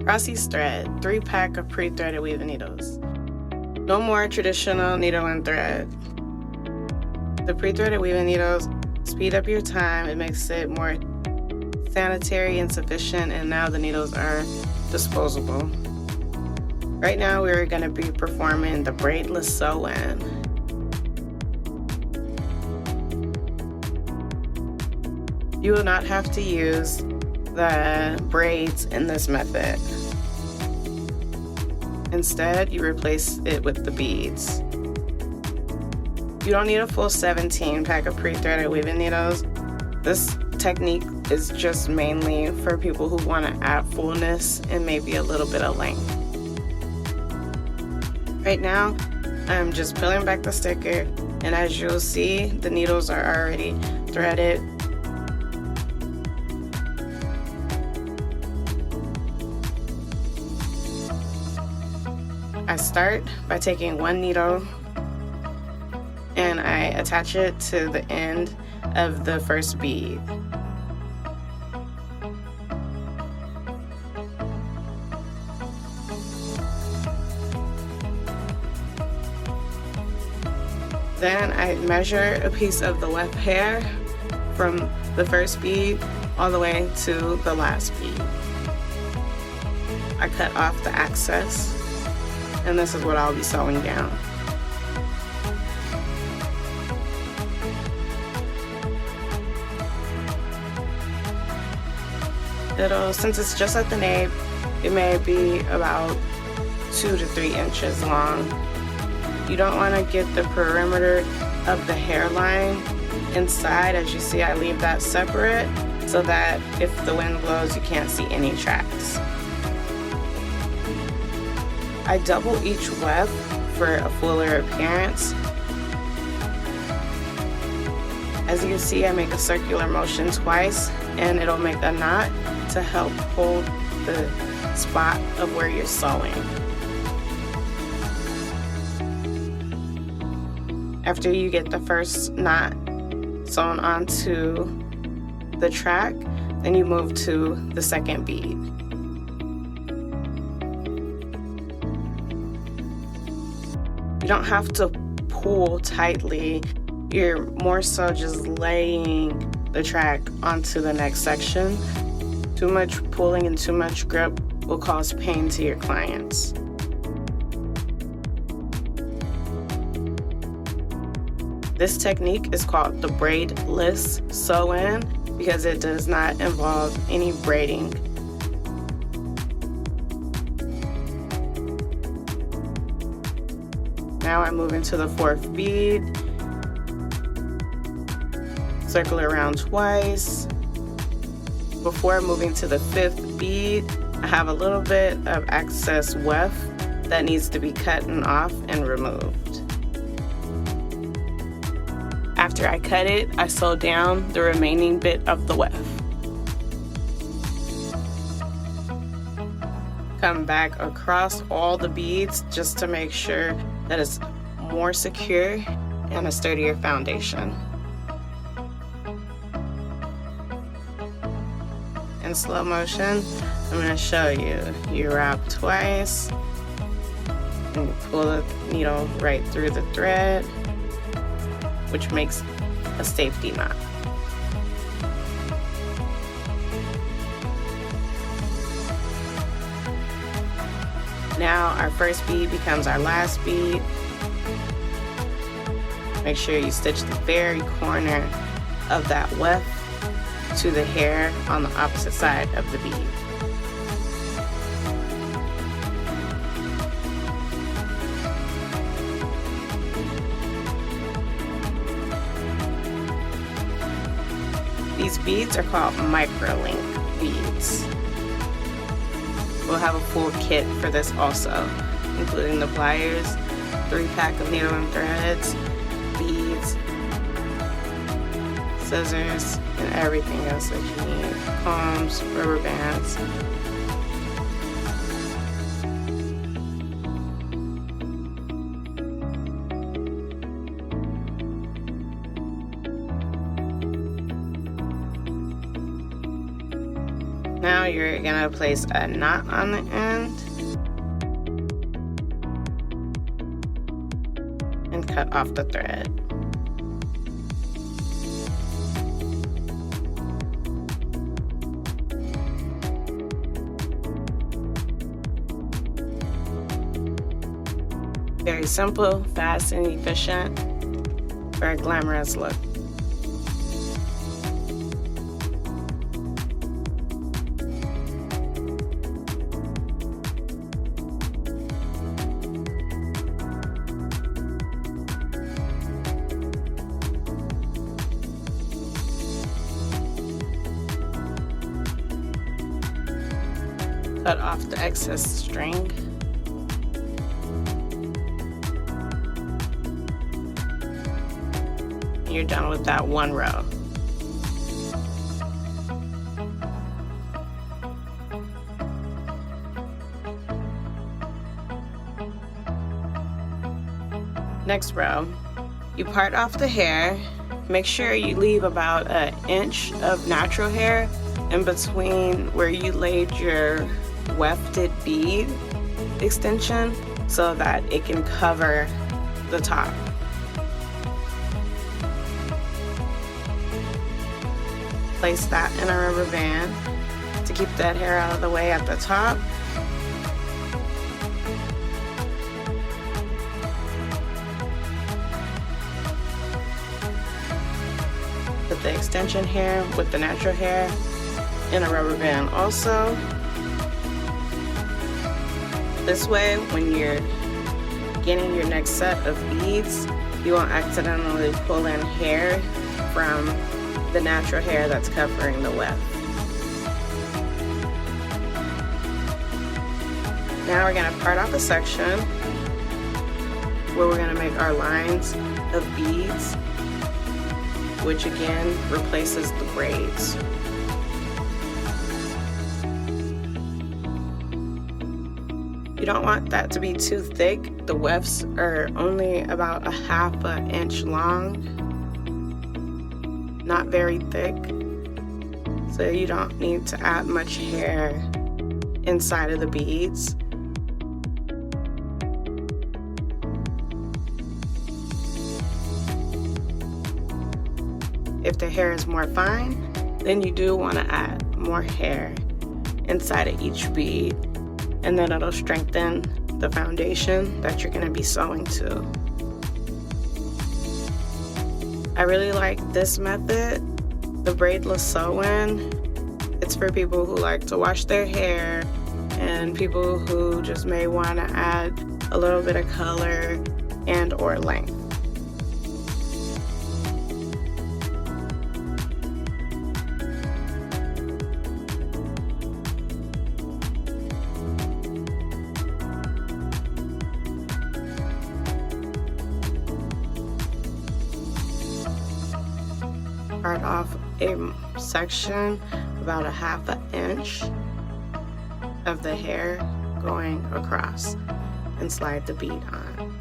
Rossi's thread, 3-pack of pre-threaded weaving needles. No more traditional needle and thread. The pre-threaded weaving needles speed up your time, it makes it more sanitary and sufficient, and now the needles are disposable. Right now we're going to be performing the braidless sew-in. You will not have to use the braids in this method. Instead, you replace it with the beads. You don't need a full 17-pack of pre-threaded weaving needles. This technique is just mainly for people who want to add fullness and maybe a little bit of length. Right now, I'm just peeling back the sticker, and as you'll see, the needles are already threaded. I start by taking one needle and I attach it to the end of the first bead. Then I measure a piece of the weft hair from the first bead all the way to the last bead. I cut off the excess, and this is what I'll be sewing down. Since it's just at the nape, it may be about 2 to 3 inches long. You don't want to get the perimeter of the hairline inside. As you see, I leave that separate so that if the wind blows, you can't see any tracks. I double each weft for a fuller appearance. As you can see, I make a circular motion twice, and it'll make a knot to help hold the spot of where you're sewing. After you get the first knot sewn onto the track, then you move to the second bead. You don't have to pull tightly, you're more so just laying the track onto the next section. Too much pulling and too much grip will cause pain to your clients. This technique is called the braidless sew-in because it does not involve any braiding. Now I move into the fourth bead, circle around twice. Before moving to the fifth bead, I have a little bit of excess weft that needs to be cut off and removed. After I cut it, I sew down the remaining bit of the weft. Come back across all the beads just to make sure that it's more secure and a sturdier foundation. In slow motion, I'm going to show you. You wrap twice and you pull the needle right through the thread, which makes a safety knot. Now our first bead becomes our last bead. Make sure you stitch the very corner of that weft to the hair on the opposite side of the bead. These beads are called microlink beads. We'll have a full kit for this also, including the pliers, 3-pack of needle and threads, beads, scissors, and everything else that you need. Combs, rubber bands. Now you're gonna place a knot on the end and cut off the thread. Very simple, fast, and efficient for a glamorous look. Cut off the excess string. You're done with that one row. Next row, you part off the hair. Make sure you leave about an inch of natural hair in between where you laid your wefted bead extension so that it can cover the top. Place that in a rubber band to keep that hair out of the way at the top. Put the extension hair with the natural hair in a rubber band also. This way, when you're getting your next set of beads, you won't accidentally pull in hair from the natural hair that's covering the weft. Now we're going to part off a section where we're going to make our lines of beads, which again replaces the braids. You don't want that to be too thick. The wefts are only about a half an inch long, not very thick, so you don't need to add much hair inside of the beads. If the hair is more fine, then you do want to add more hair inside of each bead, and then it'll strengthen the foundation that you're going to be sewing to. I really like this method, the braidless sewing. It's for people who like to wash their hair and people who just may want to add a little bit of color and or length. Part off a section about a half an inch of the hair going across and slide the bead on.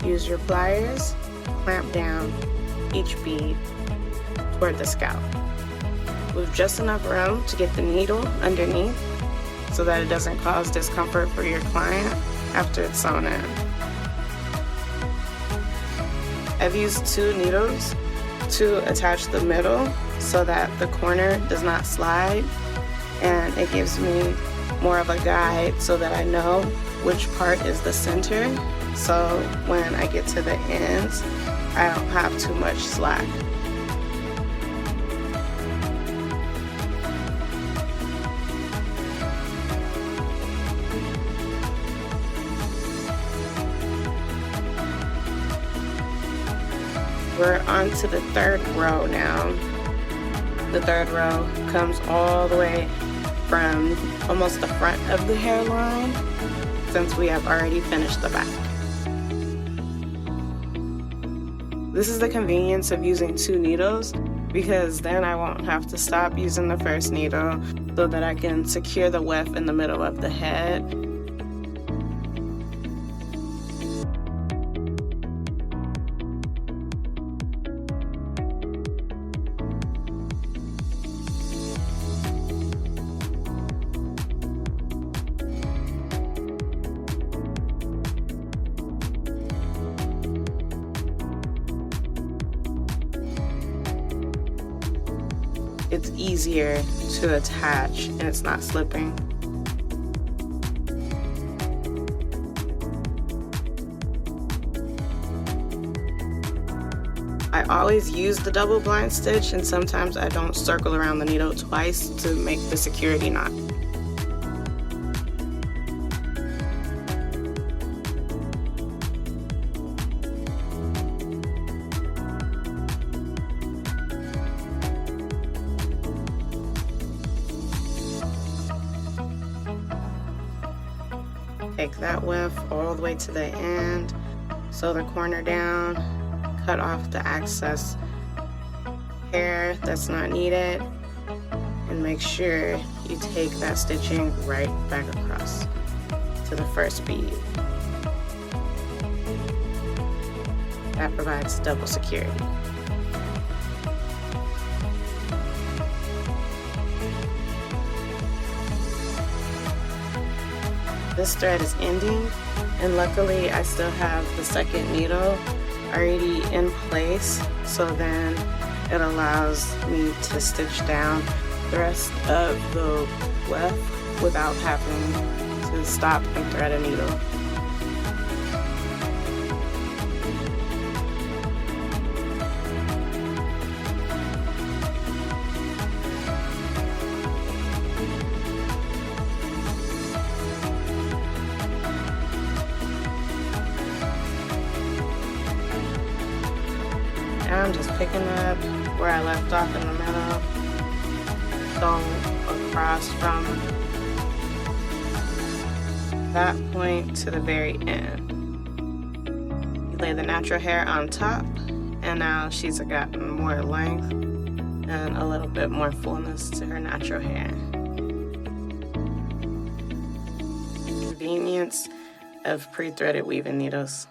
Use your pliers, clamp down each bead toward the scalp. Leave just enough room to get the needle underneath so that it doesn't cause discomfort for your client after it's sewn in. I've used 2 needles to attach the middle so that the corner does not slide, and it gives me more of a guide so that I know which part is the center, so when I get to the ends I don't have too much slack. We're on to the 3rd row now. The 3rd row comes all the way from almost the front of the hairline, since we have already finished the back. This is the convenience of using 2 needles, because then I won't have to stop using the first needle so that I can secure the weft in the middle of the head. it's easier to attach and it's not slipping. I always use the double blind stitch, and sometimes I don't circle around the needle twice to make the security knot. Take that width all the way to the end, sew the corner down, cut off the excess hair that's not needed, and make sure you take that stitching right back across to the first bead. That provides double security. This thread is ending, and luckily I still have the second needle already in place, so then it allows me to stitch down the rest of the weft without having to stop and thread a needle. I'm just picking up where I left off in the middle, going across from that point to the very end. You lay the natural hair on top, and now she's gotten more length and a little bit more fullness to her natural hair. Convenience of pre-threaded weaving needles.